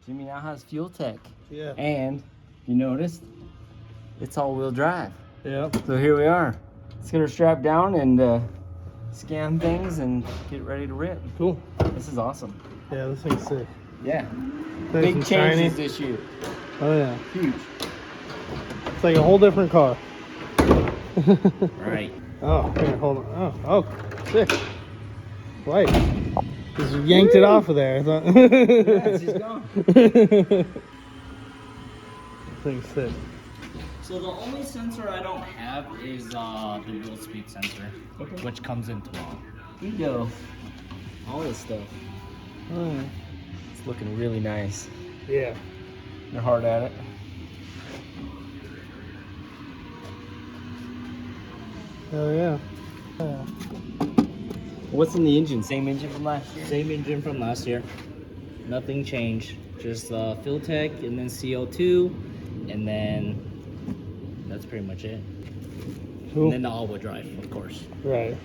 Jimmy now has fuel tech. Yeah. And you noticed it's all-wheel drive. Yeah. So here we are. Let's get her strapped down and scan things and get ready to rip. Cool. This is awesome. Yeah, this thing's sick. Yeah. Nice Big and changes shiny. this year. Oh yeah. Huge. It's like a whole different car. Right. Oh, here, hold on. Oh, sick. Light. Just yanked it off of there. I thought. Yeah, she's gone. This thing's sick. So the only sensor I don't have is the wheel speed sensor, which comes in tomorrow. Here you go. All this stuff. Oh, yeah. It's looking really nice. Yeah. They're hard at it. Oh yeah. What's in the engine? Same engine from last year? Same engine from last year. Nothing changed. Just fuel tech and then CO2, and then that's pretty much it. Cool. And then the all-wheel drive, of course. Right.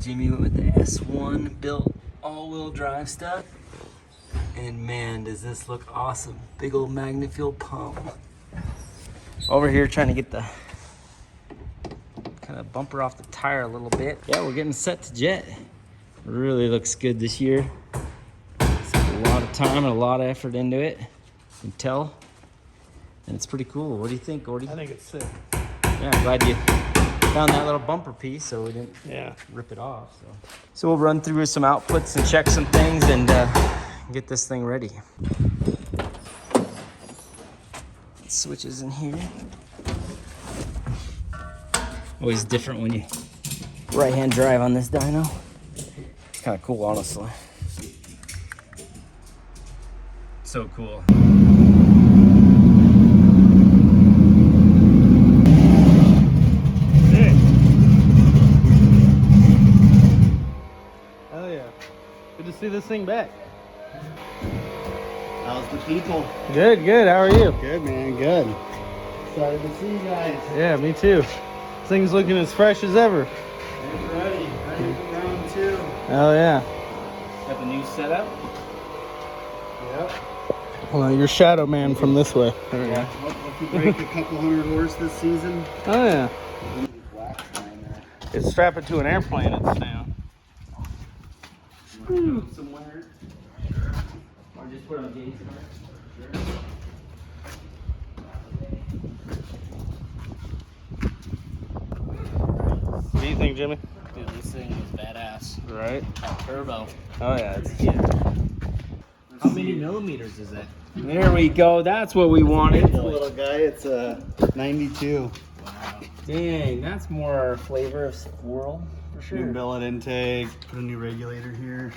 Jimmy went with the S1 built all-wheel drive stuff. And man, does this look awesome. Big old Magnafuel pump. Over here trying to get the kind of bumper off the tire a little bit. Yeah, we're getting set to jet. Really looks good this year. It's a lot of time and a lot of effort into it. You can tell. And it's pretty cool. What do you think, Gordy? I think it's sick. Yeah, I'm glad you found that little bumper piece so we didn't rip it off. So we'll run through some outputs and check some things and get this thing ready. Switches in here. Always different when you right-hand drive on this dyno. It's kind of cool, honestly. So cool. Hell yeah. Good to see this thing back. How's the people? Good, good. How are you? Good, man, good. Excited to see you guys. Yeah, me too. This thing's looking as fresh as ever. It's ready for round 2. Oh yeah. Got the new setup. Yep. Well, you're Shadow Man from this way. There we go. Hope you break a couple hundred horse this season. Oh yeah. Black line there. It's strapped to an airplane. It's down. Somewhere. Or just put on gauge card. Sure. What do you think, Jimmy? Dude, this thing is badass. Right. Turbo. Oh yeah, it's huge. How many millimeters is that? There we go. That's what we wanted. It's a little guy, it's a 92. Wow. Dang, that's more our flavor of squirrel for New sure. billet intake, put a new regulator here.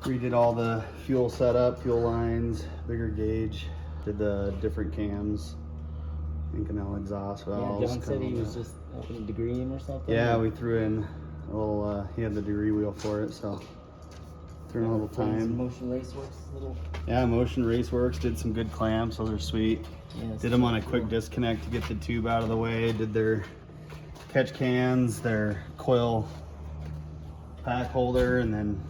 Redid all the fuel setup, fuel lines, bigger gauge. Did the different cams. Inconel exhaust Yeah, valves. John said he was just up in a degree or something. Yeah, we threw in a little, he had the degree wheel for it, so threw in a little time. Motion Raceworks little. Yeah, Motion Raceworks did some good clamps, those are sweet. Yeah, Did them on a quick disconnect to get the tube out of the way. Did their catch cans, their coil pack holder, and then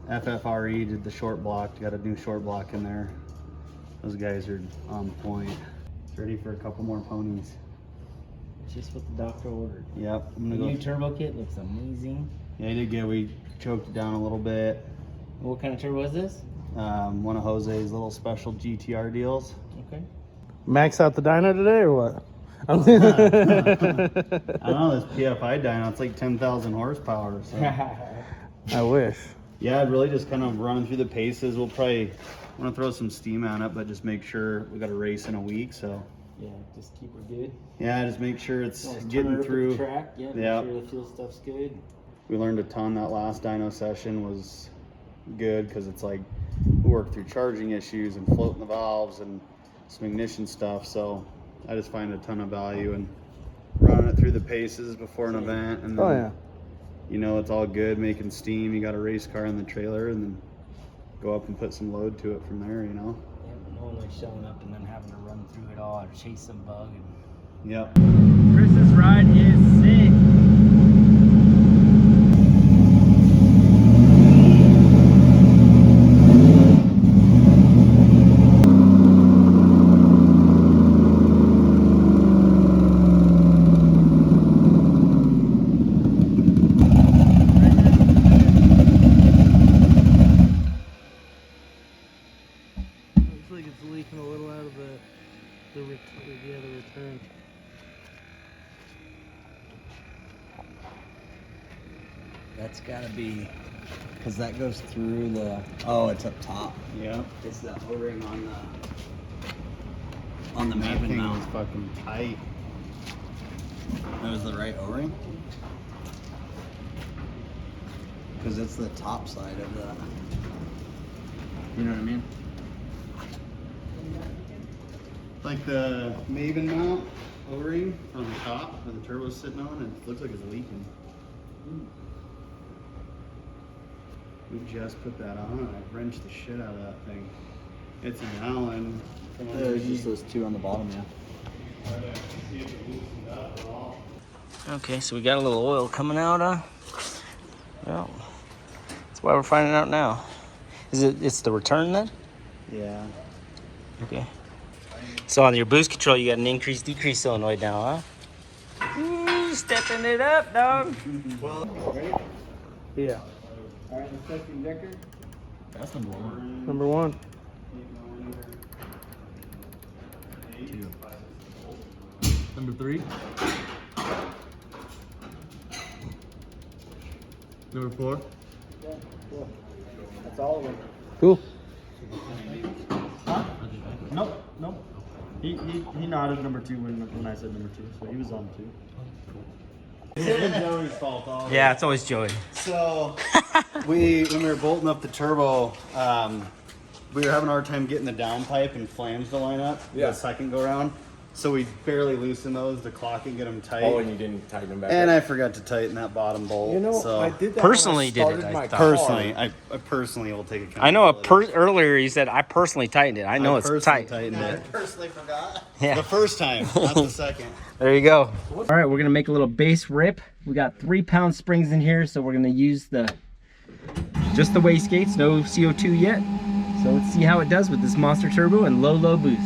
FFRE did the short block. Got a new short block in there. Those guys are on point. Ready for a couple more ponies. Just what the doctor ordered. Yep, I'm The gonna new go. turbo kit looks amazing. Yeah, he did good. We choked it down a little bit. What kind of turbo is this? One of Jose's little special GTR deals. Okay. Max out the dyno today or what? I don't know, this PFI dyno, it's like 10,000 horsepower. So. I wish. Yeah, really just kind of running through the paces. We'll probably want to throw some steam on it, but just make sure we got a race in a week. So Yeah, just keep her good. yeah, just make sure it's Just turn getting her up at through. the track. Yeah, make Yep. sure the fuel stuff's good. We learned a ton. That last dyno session was good because it's like we worked through charging issues and floating the valves and some ignition stuff. So I just find a ton of value in running it through the paces before an event. And then, Oh yeah. you know, it's all good making steam. You got a race car in the trailer and then go up and put some load to it from there, you know? Yeah, no one like showing up and then having to run through it all or chase some bug. Yep. Chris's ride is sick. That's gotta be, because that goes through the, oh, it's up top. Yeah. It's the O-ring on the That maven thing mount. was fucking tight. That was the right O-ring? Because it's the top side of the, you know what I mean? Like the Maven mount O-ring on the top where the turbo's sitting on, and it looks like it's leaking. We just put that on and I wrenched the shit out of that thing. It's an Allen. There's just those two on the bottom, yeah. See if it loosened up at all. Okay, so we got a little oil coming out, well, that's why we're finding out now. It's the return then? Yeah. Okay. So on your boost control, you got an increase-decrease solenoid now, huh? Ooh, stepping it up, dog. Well, Yeah. All right, let's check the injector. That's number one. Number one. Number 3. Number 4. That's all of them. Cool. nope, nope. He nodded number 2 when I said number 2, so he was on 2. It's been Joey's fault all Yeah, it's always Joey. So when we were bolting up the turbo, we were having a hard time getting the downpipe and flange to line up the second go round. So we barely loosened those to clock and get them tight. Oh, and you didn't tighten them back And up? I forgot to tighten that bottom bolt. You know, so I did that Personally when I did it, started I my thought. car. personally, I personally will take accountability. I know earlier he said I personally tightened it. I know it's personally tight. tightened it. I personally forgot. Yeah. The first time, not the second. There you go. All right, we're gonna make a little base rip. We got 3-pound springs in here, so we're gonna use just the wastegates, no CO2 yet. So let's see how it does with this monster turbo and low boost.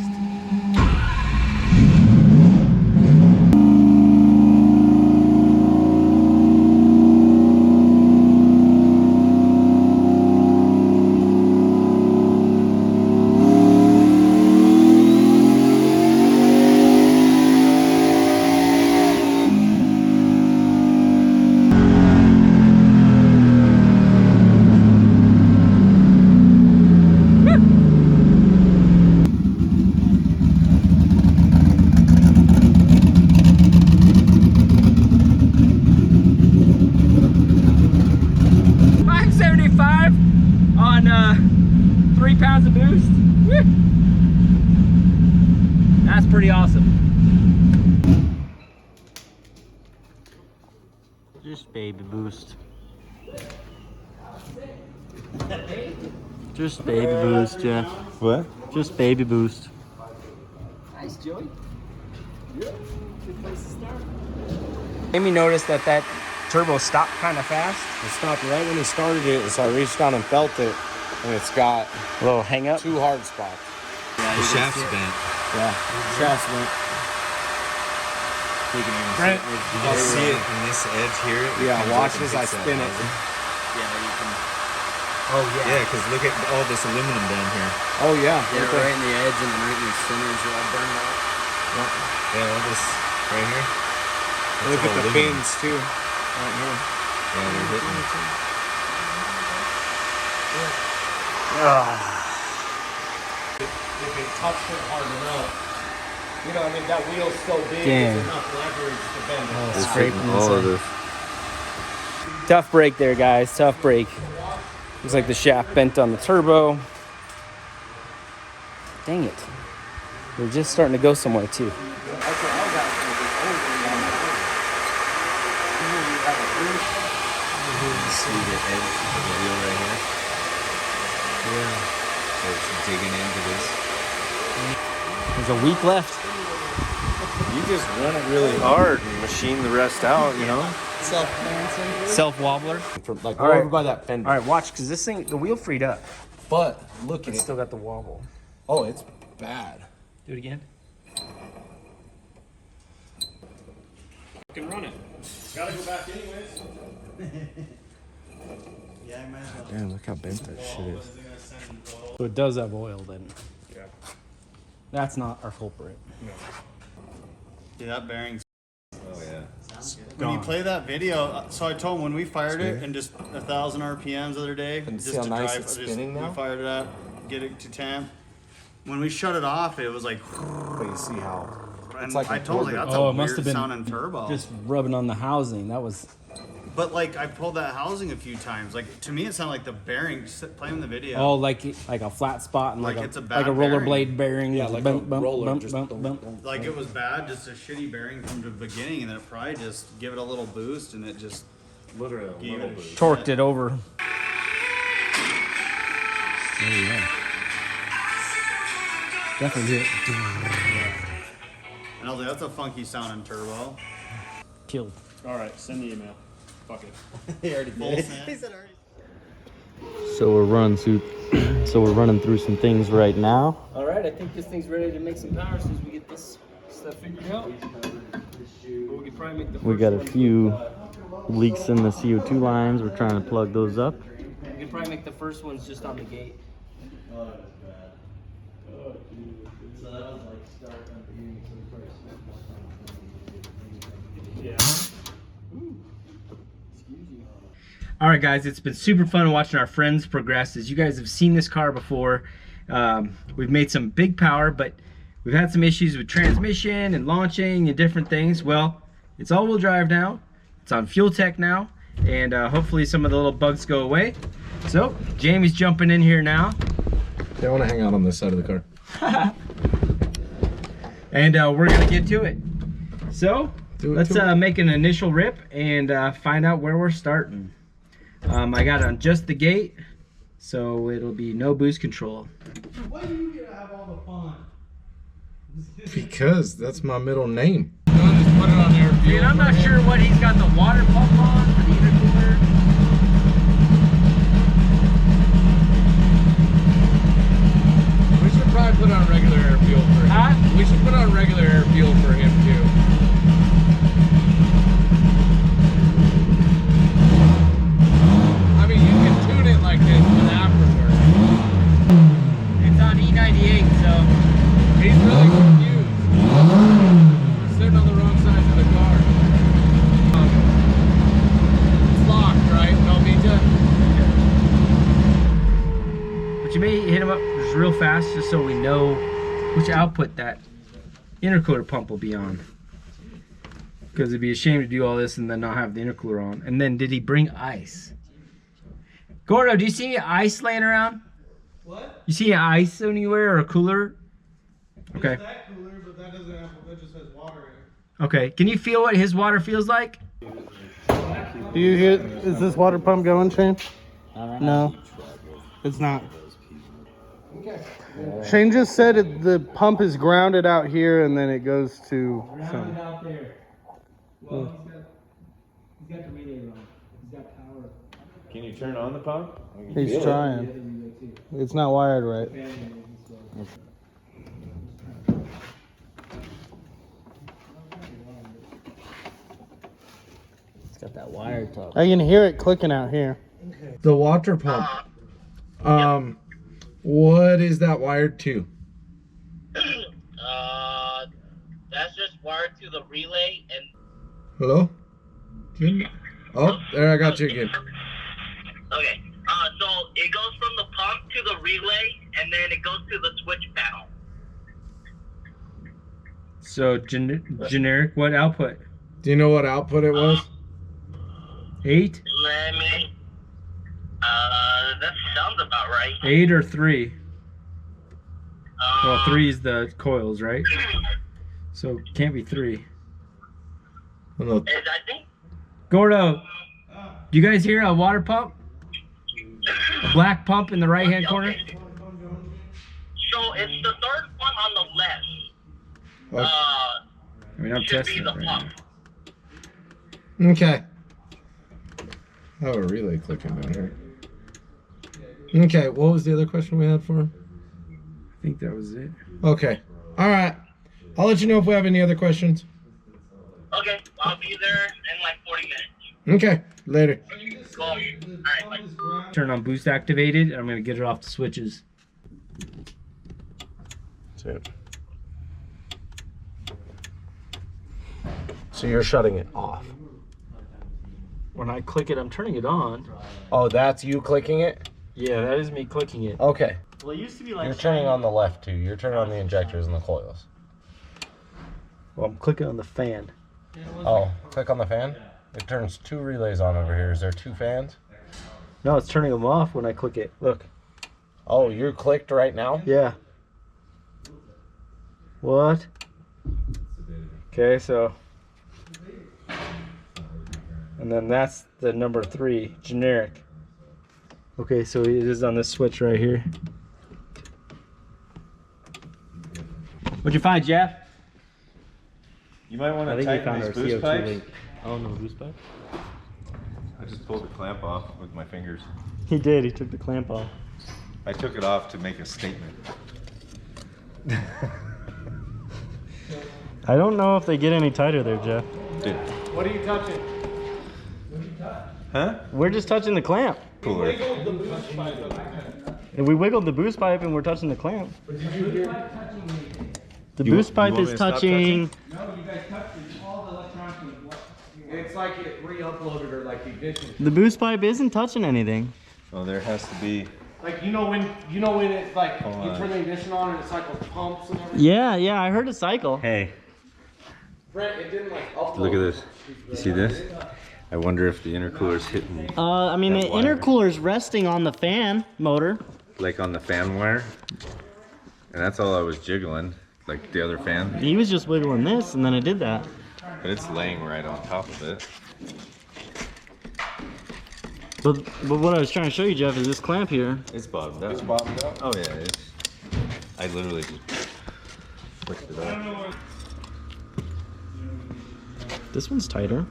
On 3 pounds of boost. Woo. That's pretty awesome. Just baby boost. Just baby boost, Jeff. What? Just baby boost. Nice, Joey. Good place to start. Amy noticed that turbo stopped kind of fast. It stopped right when he started it, and so I reached down and felt it, and it's got A little hang up. 2 hard spots. The shaft's bent. Yeah, shaft's went. Right. You can see it in this edge here. Yeah, watch as I spin it. Oh Yeah, because look at all this aluminum down here. Oh yeah. Yeah, right in the edge and then right in the centers are all burned out. Yeah, all this right here. That's Look all at the aluminum. pins too. Right here. Yeah, they're hitting. If it touched it hard enough, you know, I mean, that wheel's so big, Damn. there's enough leverage to bend it. It's scraping all of inside. this. Tough break there, guys. Tough break. Looks like the shaft bent on the turbo. Dang it. We're just starting to go somewhere too. See the edge of the wheel right here? Yeah. So it's digging into this. There's a week left. You just run it really hard and machine the rest out, you know? Self wobbler. From, like, All go right. over by that fender. All right, watch, because this thing, the wheel freed up. But look at It's it. still got the wobble. Oh, it's bad. Do it again. Can run it. Gotta go back anyways. Yeah, I might as well. Damn, look how bent that shit is. So it does have oil then. Yeah. That's not our culprit. Yeah, that bearing's Oh, yeah. When you gone. play that video, so I told him when we fired it and just 1,000 RPMs the other day, And just see how to nice drive, it's just, spinning now? we fired it up, get it to temp. When we shut it off, it was like, But you see how and it's like I a told him, like, that's Oh, a it must weird have been sounding turbo. Just rubbing on the housing. That was. But like I pulled that housing a few times. Like to me, it sounded like the bearing. Playing the video. Oh, like a flat spot and Like like it's a a bad rollerblade bearing. Yeah, like a roller, bump, just bump, bump, bump. bump. Like it was bad, just a shitty bearing from the beginning, and then it probably just give it a little boost, and it just literally a gave little it a boost. Torqued it over. Oh yeah. Definitely did. And I was like, that's a funky sounding turbo. Killed. All right, send the email. Fuck it. He already did. He said already. So we're running through some things right now. All right, I think this thing's ready to make some power as soon as we get this stuff figured out. We could probably make the We first got a one few with, leaks in the CO2 lines. We're trying to plug those up. we could probably make the first ones just on the gate. All right, guys, it's been super fun watching our friends progress. As you guys have seen this car before, we've made some big power, but we've had some issues with transmission and launching and different things. Well, it's all-wheel drive now. It's on fuel tech now, and hopefully some of the little bugs go away. So Jamie's jumping in here now. Yeah, I want to hang out on this side of the car. And we're gonna get to it. So Do it let's to it. make an initial rip and find out where we're starting. I got to adjust the gate, so it'll be no boost control. Why do you get to have all the fun? Because that's my middle name. Dude, I'm not sure what he's got the water pump on for the intercooler. We should probably put on regular air fuel for him. Huh? We should put on regular air fuel for him too. I mean, you can tune it like this, but afterwards. It's on E98, so He's really confused. We're sitting on the wrong side of the car. It's locked, right? No need to. but you may hit him up just real fast just so we know which output that intercooler pump will be on. Because it'd be a shame to do all this and then not have the intercooler on. And then did he bring ice? Gordo, do you see any ice laying around? What? You see any ice anywhere or a cooler? Okay. It's that cooler, but that doesn't have, that just has water in it. Okay. Can you feel what his water feels like? Do you hear, is this water pump going, Shane? No, it's not. Shane just said the pump is grounded out here and then it goes to some. out there. Well, he's got the relay on. He's got power. Can you turn on the pump? He's trying. It's not wired right. It's got that wire top. I can hear it clicking out here. The water pump. What is that wired to? That's just wired to the relay and Hello? Oh, there I got you again. okay. So it goes from the pump to the relay and then it goes to the switch panel. So generic, what output? Do you know what output it was? 8? Let me. That sounds about right. 8 or 3? Well, 3 is the coils, right? So it can't be 3. I don't know. I think. Gordo, do you guys hear a water pump? A black pump in the right-hand corner? Okay. So it's the third one on the left. Okay. I mean, I'm Should be testing the it right pump. now. Okay. I have a relay clicking down here. Okay, what was the other question we had for him? I think that was it. Okay. All right. I'll let you know if we have any other questions. Okay, I'll be there in like 40 minutes. Okay. Later. Cool. All right, bye. Turn on boost activated. I'm going to get it off the switches. That's it. So you're shutting it off. when I click it, I'm turning it on. Oh, that's you clicking it? Yeah, that is me clicking it. Okay. Well, it used to be like You're turning on the left too. You're turning on the injectors and the coils. Well, I'm clicking on the fan. Oh, click on the fan. It turns 2 relays on over here. Is there 2 fans? No, it's turning them off when I click it. Look. Oh, you're clicked right now? Yeah. What? Okay, so. And then that's the number 3, generic. Okay, so it is on this switch right here. What'd you find, Jeff? You might want I to think we tighten found these our boost CO2 pipes. leak. Oh, no, boost pipe? I just pulled the clamp off with my fingers. He did, he took the clamp off. I took it off to make a statement. I don't know if they get any tighter there, Jeff. Dude. What are you touching? Huh? We're just touching the clamp. Cooler. The boost pipe. And we wiggled the boost pipe and we're touching the clamp. Did you hear? The You- boost you pipe want me is to stop touching. No, you guys touched it. All the electronics was It's like it re-uploaded or like the ignition. The boost pipe isn't touching anything. Well, there has to be. Like you know when it's like Hold you on. turn the ignition on and it cycles pumps and everything. Yeah, I heard a cycle. Hey, Brent, it didn't like upload. look at this. You see this? I wonder if the intercooler's hitting I mean, the That wire. intercooler's resting on the fan motor. like on the fan wire. And that's all I was jiggling, like the other fan. He was just wiggling this and then it did that. But it's laying right on top of it. But what I was trying to show you, Jeff, is this clamp here. It's bottomed out. It's bottomed out. Oh yeah, it's. I literally just flicked it up. This one's tighter.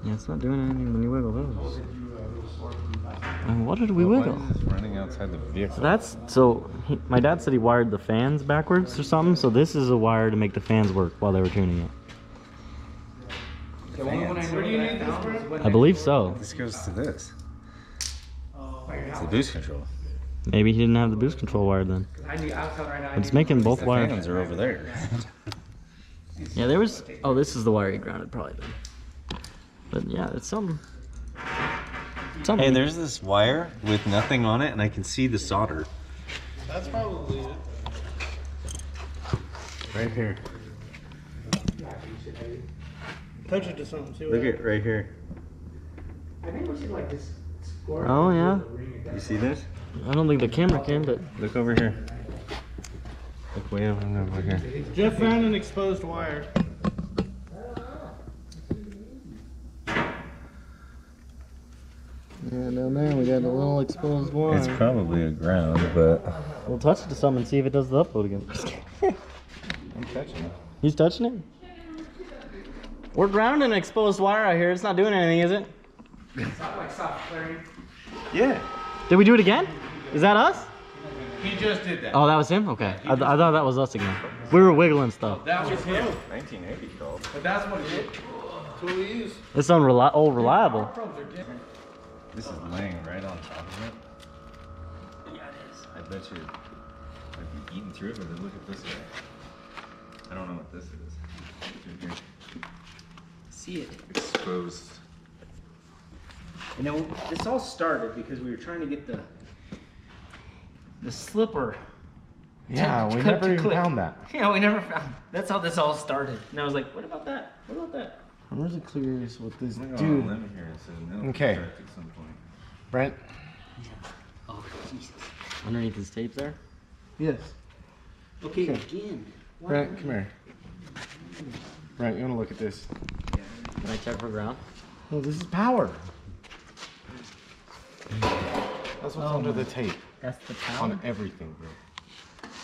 Yeah, it's not doing anything when you wiggle those. And what did we wiggle? Why is this running outside the vehicle? My dad said he wired the fans backwards or something, so this is a wire to make the fans work while they were tuning it. Where do you need this, Brent? I believe so. This goes to this. It's the boost control. Maybe he didn't have the boost control wired then. But it's making both The wires. fans are over there. Yeah, there was. Oh, this is the wire he grounded probably then. But yeah, it's something. Hey, there's this wire with nothing on it, and I can see the solder. That's probably it. Right here. Touch it to something. See what Look at right here. Oh yeah. You see this? I don't think the camera can, but Look over here. Look way over here. Jeff found an exposed wire. yeah, down there we got a little exposed wire. It's probably a ground, but We'll touch it to something and see if it does the upload again. I'm touching it. He's touching it. We're grounding an exposed wire out here. It's not doing anything, is it? It's not like soft clearing. Yeah. Did we do it again? Is that us? He just did that. Oh, that was him? Okay. I thought that was us again. We were wiggling stuff. That was him. 1980 called. But that's what it is. That's what we use. It's on old reliable. This is laying right on top of it. Yeah, it is. I bet you I'd be eating through it, but then look at this guy. I don't know what this is. Right here. See it. Exposed. You know, this all started because we were trying to get the slipper. Yeah, we Click never to even click. found that. Yeah, we never found. That's how this all started. And I was like, what about that? What about that? I'm really curious what this Look on dude. the limb here. It says milk Okay. extract at some point. Brent. Oh, Jesus. Underneath his tape there? Yes. Okay, Okay. again. Brent, come here. Brent, you want to look at this? Can I check for ground? Oh, this is power. That's what's under the tape That's the on power. everything, bro.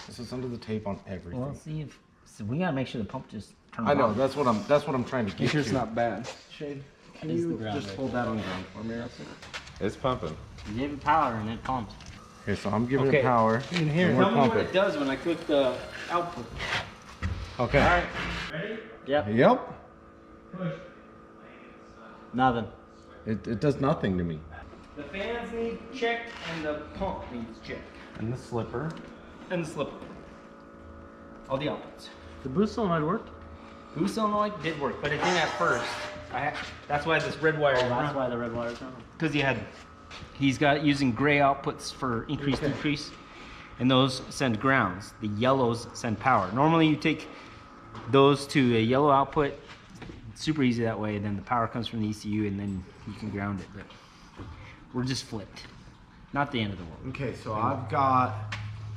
This is under the tape on everything. Well, let's see if. So we gotta make sure the pump just turns I know. on. That's what I'm trying to get Sure, it's to. not bad. Shane, can Is the you ground just right hold that on ground for me? Real quick? It's pumping. You give it power and it pumps. Okay, so I'm giving Okay. it power. You can hear and it. we're Tell me what pumping. it does when I click the output. Okay. All right. Ready? Yep. Yep. Nothing. It does nothing to me. The fans need checked and the pump needs checked. And the slipper. And the slipper. All the outputs. The boost solenoid worked. Boost solenoid did work, but it didn't at first. That's why this red wire. That's why the red wire's on. Because he's got using gray outputs for increase, decrease, and those send grounds. The yellows send power. Normally you take those to a yellow output, it's super easy that way, and then the power comes from the ECU and then you can ground it. But we're just flipped. Not the end of the world. Okay, so I've got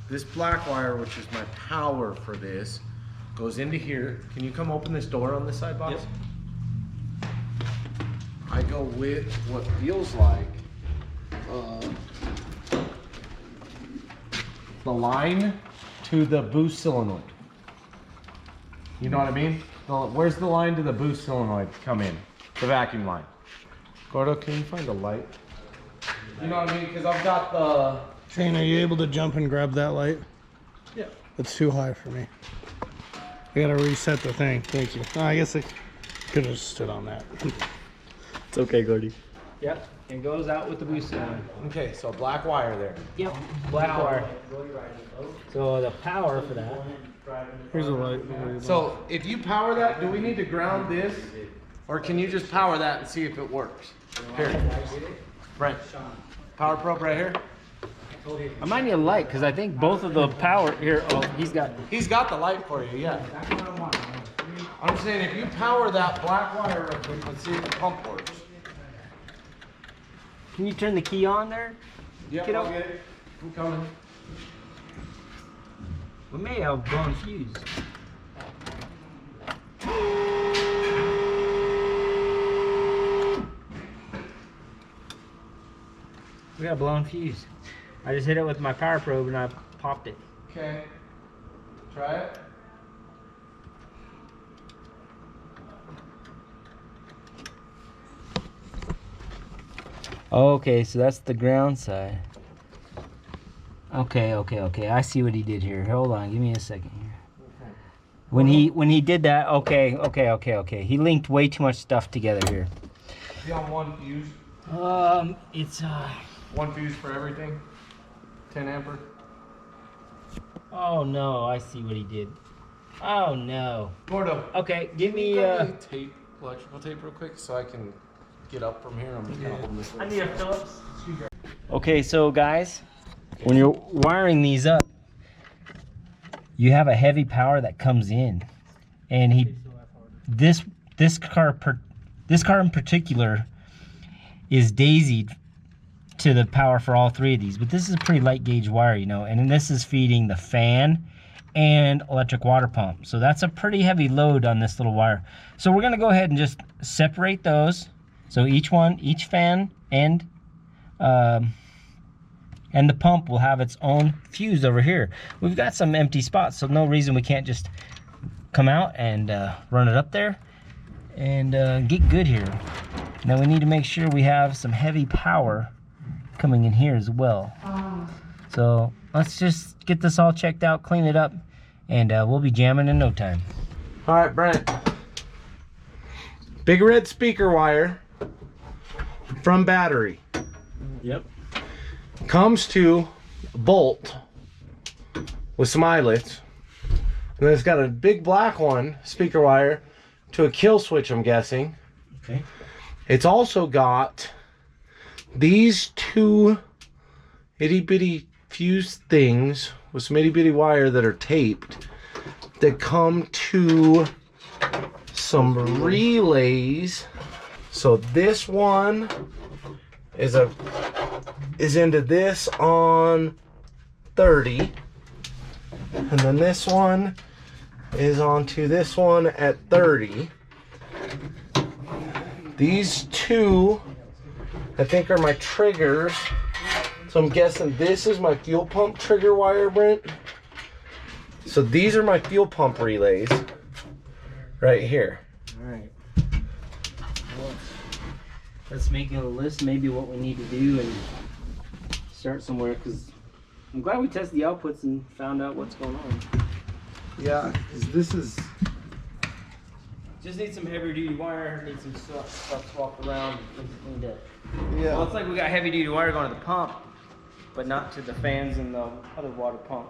this black wire, which is my power for this, goes into here. Can you come open this door on this side, boss? Yep. I go with what feels like the line to the boost solenoid. You know what I mean? Where's the line to the boost solenoid come in? The vacuum line. Gordo, can you find a light? You know what I mean? Because I've got the... Shane, are you able to jump and grab that light? Yeah. It's too high for me. I gotta reset the thing. Thank you. Oh, I guess I could have stood on that. It's okay, Gordy. Yep, it goes out with the boost solenoid. Okay, so black wire there. Yep, black wire. So the power for that. Here's a light. So if you power that, do we need to ground this? Or can you just power that and see if it works? Here. Brent, power probe right here. I might need a light because I think both of the power here. Oh, he's got the light for you, yeah. I'm saying if you power that black wire real quick, let's see if the pump works. Can you turn the key on there? Yep, Kiddo? I'll get it. I'm coming. We may have blown fuse. We got a blown fuse. I just hit it with my power probe and I popped it. Okay. Try it. Okay, so that's the ground side. Okay. I see what he did here. Hold on, give me a second here. Okay. When he did that, okay. He linked way too much stuff together here. Is he on one fuse? It's One fuse for everything? 10 ampere? oh no, I see what he did. Oh no. Gordo. Okay, give me tape, electrical tape real quick so I can get up from here. I'm just kind of holding this. I need a Phillips. Okay, so guys, when you're wiring these up, you have a heavy power that comes in, and this car in particular is daisied to the power for all three of these, but this is a pretty light gauge wire, you know, and then this is feeding the fan and electric water pump. So that's a pretty heavy load on this little wire. So we're gonna go ahead and just separate those. So each fan and the pump will have its own fuse over here. We've got some empty spots, so no reason we can't just come out and run it up there and get good here. Now we need to make sure we have some heavy power coming in here as well. So let's just get this all checked out, clean it up, and we'll be jamming in no time. All right, Brent. Big red speaker wire from battery. Yep. Comes to a bolt with some eyelets. And then it's got a big black one, speaker wire, to a kill switch, I'm guessing. Okay. It's also got these two itty bitty fuse things with some itty bitty wire that are taped that come to some relays. So this one is into this on 30, and then this one is onto this one at 30. These two I think are my triggers. So I'm guessing this is my fuel pump trigger wire, Brent. So these are my fuel pump relays right here. All right. Well, let's make a list, maybe what we need to do, and start somewhere, because I'm glad we tested the outputs and found out what's going on. Yeah, this is... Just need some heavier duty wire, need some stuff swapped around, things cleaned up. Yeah. Well, it's like we got heavy duty wire going to the pump, but not to the fans and the other water pump.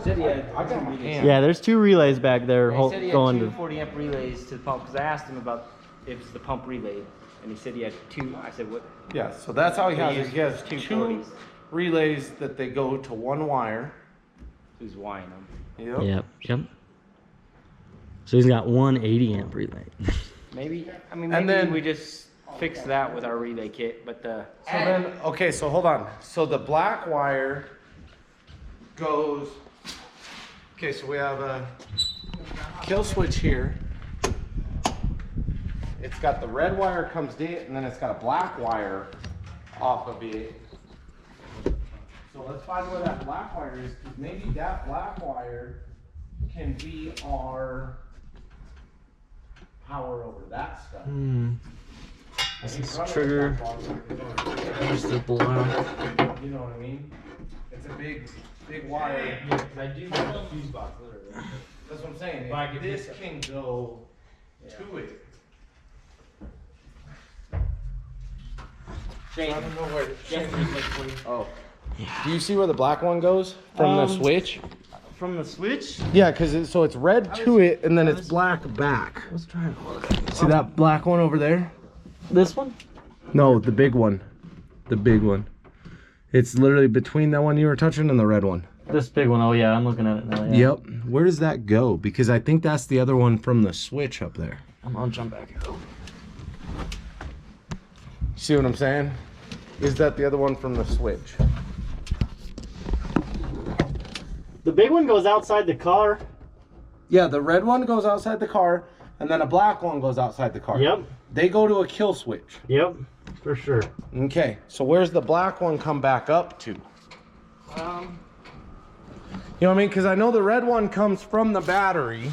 Said he had I got my hand. Yeah, there's 2 relays back there he said he had going 2 to. 40 amp relays to the pump because I asked him about if it's the pump relay, and he said he had 2. I said what? Yeah, so that's how he has it. He has 2 240s. relays that they go to 1 wire. Who's wiring them? Yep. Yep. So he's got 1 80 amp relay. Maybe. I mean, And maybe then- we just fix that with our relay kit, but So then, okay, so hold on. So the black wire goes, okay, so we have a kill switch here. It's got the red wire comes to it, and then it's got a black wire off of it. So let's find where that black wire is, because maybe that black wire can be our power over that stuff. This is trigger. There's the black. You know what I mean? It's a big wire. yeah, because I do have a fuse box literally. That's what I'm saying. But I If could this pick up- can go to it. Shane, I don't know where. Shane, for you. Oh. Do you see where the black one goes from the switch? From the switch? Yeah, because so it's red to it and then it's black back. Let's try and look. See that black one over there? This one? No, the big one. The big one. It's literally between that one you were touching and the red one. This big one. Oh yeah, I'm looking at it now. Yeah. Yep. Where does that go? Because I think that's the other one from the switch up there. I'm gonna jump back. See what I'm saying? Is that the other one from the switch? The big one goes outside the car. Yeah, the red one goes outside the car, and then a black one goes outside the car. Yep. They go to a kill switch. Yep. For sure. Okay, so where's the black one come back up to? You know what I mean? Because I know the red one comes from the battery.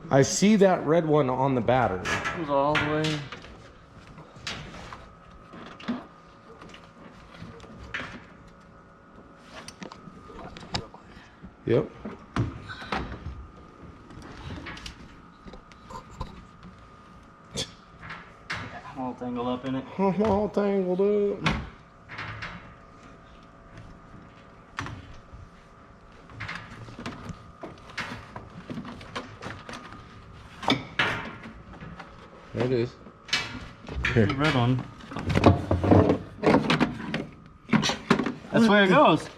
I see that red one on the battery. Goes all the way. Yep. I'm all tangled up in it. I'm all tangled up. There it is. Here. The red one. That's where it goes.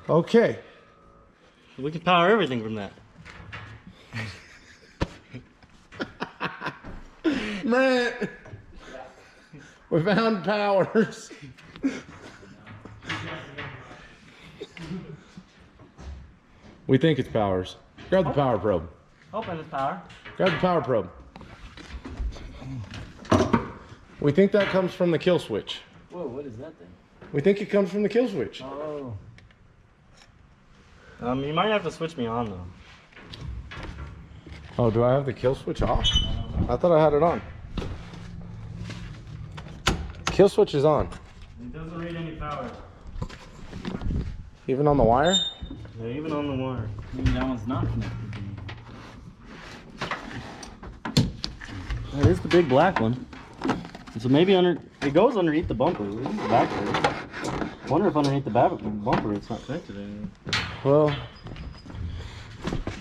Okay. We can power everything from that. Man, we found powers. We think it's powers. Grab the power probe. Open this power. Grab the power probe. We think that comes from the kill switch. Whoa, what is that thing? We think it comes from the kill switch. Oh. You might have to switch me on though. Oh, do I have the kill switch off? I thought I had it on. Kill switch is on. It doesn't read any power. Even on the wire? Yeah, even on the wire. Maybe that one's not connected to me. That is the big black one. So maybe it goes underneath the bumper. The back there. Wonder if underneath the bumper it's not connected to anything. Well,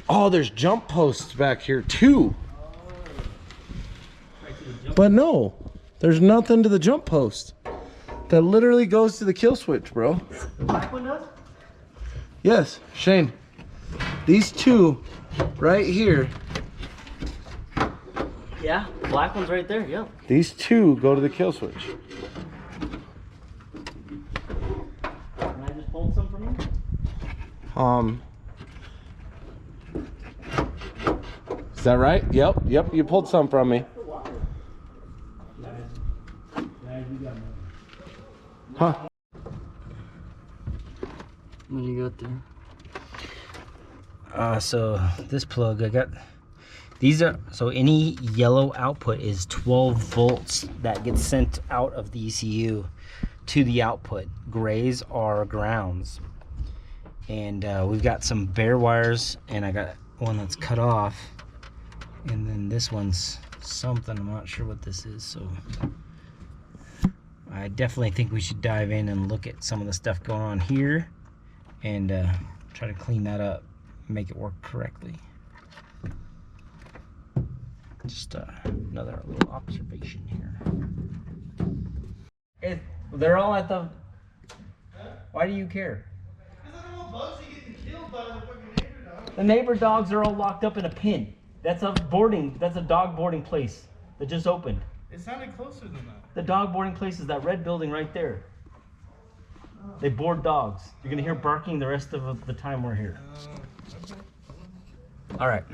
oh, there's jump posts back here too. But no, there's nothing to the jump post. That literally goes to the kill switch, bro. The black one does? Yes, Shane. These two right here, Yeah, black one's right there, yep. these two go to the kill switch. Can I just pull some from you? Is that right? Yep, you pulled some from me. Huh? What do you got there? So this plug, I got, these are, so any yellow output is 12 volts that gets sent out of the ECU to the output. Grays are grounds. And we've got some bare wires, and I got one that's cut off. And then this one's something, I'm not sure what this is, so I definitely think we should dive in and look at some of the stuff going on here and try to clean that up, make it work correctly. Just another little observation here. They're all at the... Why do you care? Because I don't want Bugsy getting killed by the fucking neighbor dog. The neighbor dogs are all locked up in a pen. That's a dog boarding place that just opened. It sounded closer than that. The dog boarding place is that red building right there. They board dogs. You're gonna hear barking the rest of the time we're here. Okay. All right.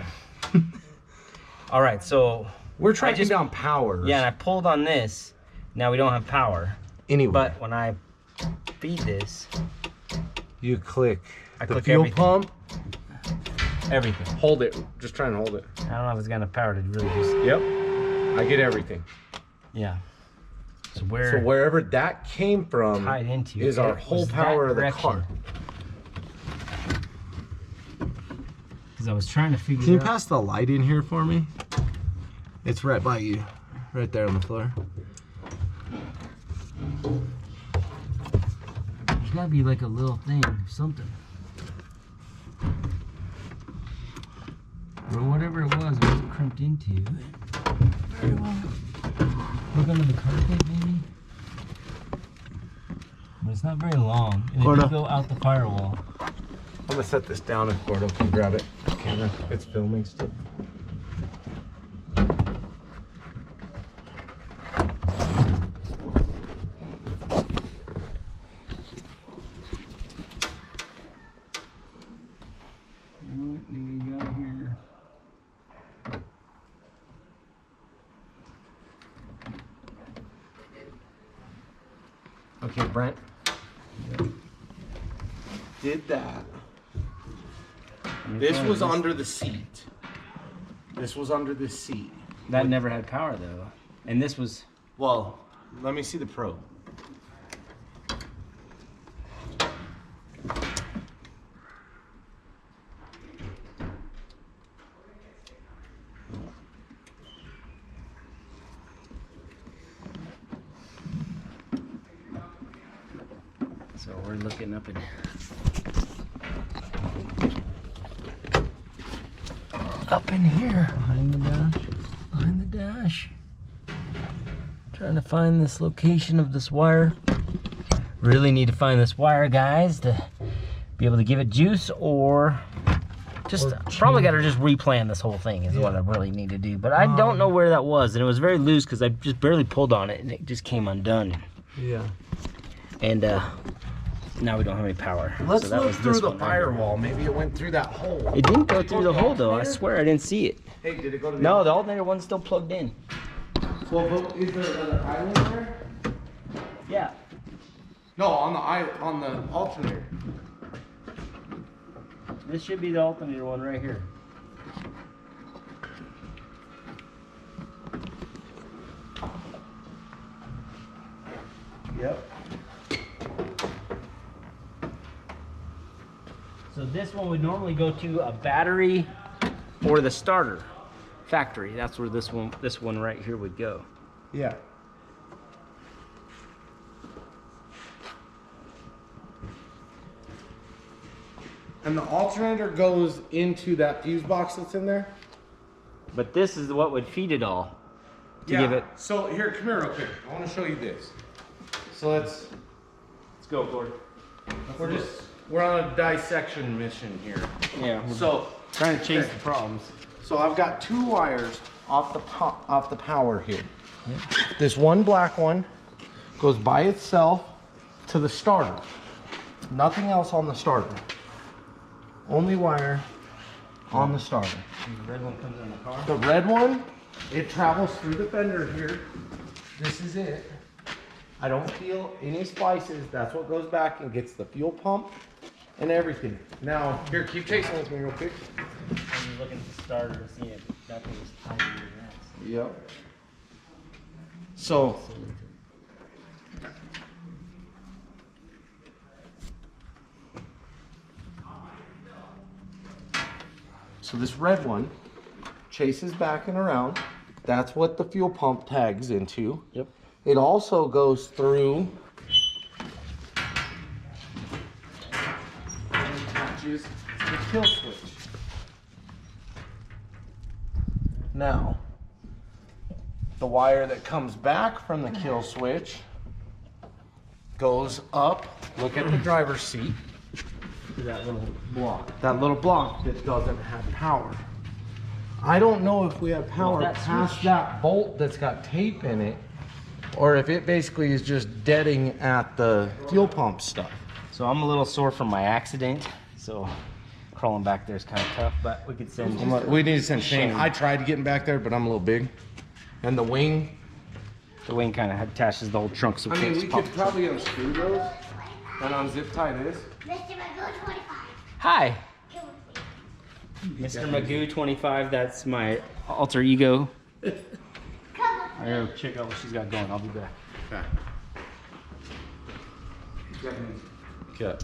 All right, so We're tracking down powers. yeah, and I pulled on this. Now we don't have power. Anyway, But when I feed this, you click I the click fuel everything. pump. everything. Hold it. Just try and hold it. I don't know if it's got enough power to really just. Yep. I get everything. Yeah. So So wherever that came from tied into is our it whole was that power of the direction. car. Because I was trying to figure Can you out. pass the light in here for me? It's right by you. Right there on the floor. There's gotta be like a little thing, something. Or whatever it was crimped into. Very well. Look under the carpet, maybe? But it's not very long. And it Gordo. did go out the firewall. I'm gonna set this down if Gordo can grab it. Camera. It's filming still. What do we got here? Okay, Brent. Did that. This was under the seat. This was under the seat. That never had power though. And this was. Well, let me see the probe. So we're looking up in. Up in here, behind the dash, behind the dash. Trying to find this location of this wire. Really need to find this wire, guys, to be able to give it juice, or just probably got to just replan this whole thing is what I really need to do. But I don't know where that was, and it was very loose because I just barely pulled on it, and it just came undone. Yeah. And now we don't have any power. Let's So that look was through this the one right here. firewall. Maybe it went through that hole. It didn't go through the hole though. I swear I didn't see it. Hey, did it go to the No, the alternator one's still plugged in. Well, but is there another island there? Yeah. No, on the alternator. This should be the alternator one right here. Yep. So this one would normally go to a battery or the starter factory. That's where this one right here would go. Yeah. And the alternator goes into that fuse box that's in there? But this is what would feed it all to give it. So here, come here real quick. I want to show you this. So let's go, Gord. we're on a dissection mission here. Yeah. So Trying to chase the problems. So I've got two wires off the power here. This one black one goes by itself to the starter. Nothing else on the starter. Only wire on the starter. The red one comes in the car. The red one, it travels through the fender here. This is it. I don't feel any splices. That's what goes back and gets the fuel pump and everything. Now, here, keep chasing with me real quick. I'm just looking at the starter to see if that thing is tied to your next. Yep. So, this red one chases back and around. That's what the fuel pump tags into. Yep. It also goes through and attaches the kill switch. Now, the wire that comes back from the kill switch goes up. Look at the driver's seat. That little block. That little block that doesn't have power. I don't know if we have power that past switch- that bolt that's got tape in it, or if it basically is just deading at the fuel pump stuff. So I'm a little sore from my accident, so crawling back there is kind of tough, but we could send We need to send Shane. I tried getting back there, but I'm a little big. And the wing, the wing kind of attaches the whole trunk, so I mean, can't we pop could it. probably unscrew those and unzip tie this. Mr. Magoo 25. Hi, Come on, please. Mr. Magoo 25. That's my alter ego. Come on. I gotta check out what she's got going. I'll be back. Okay.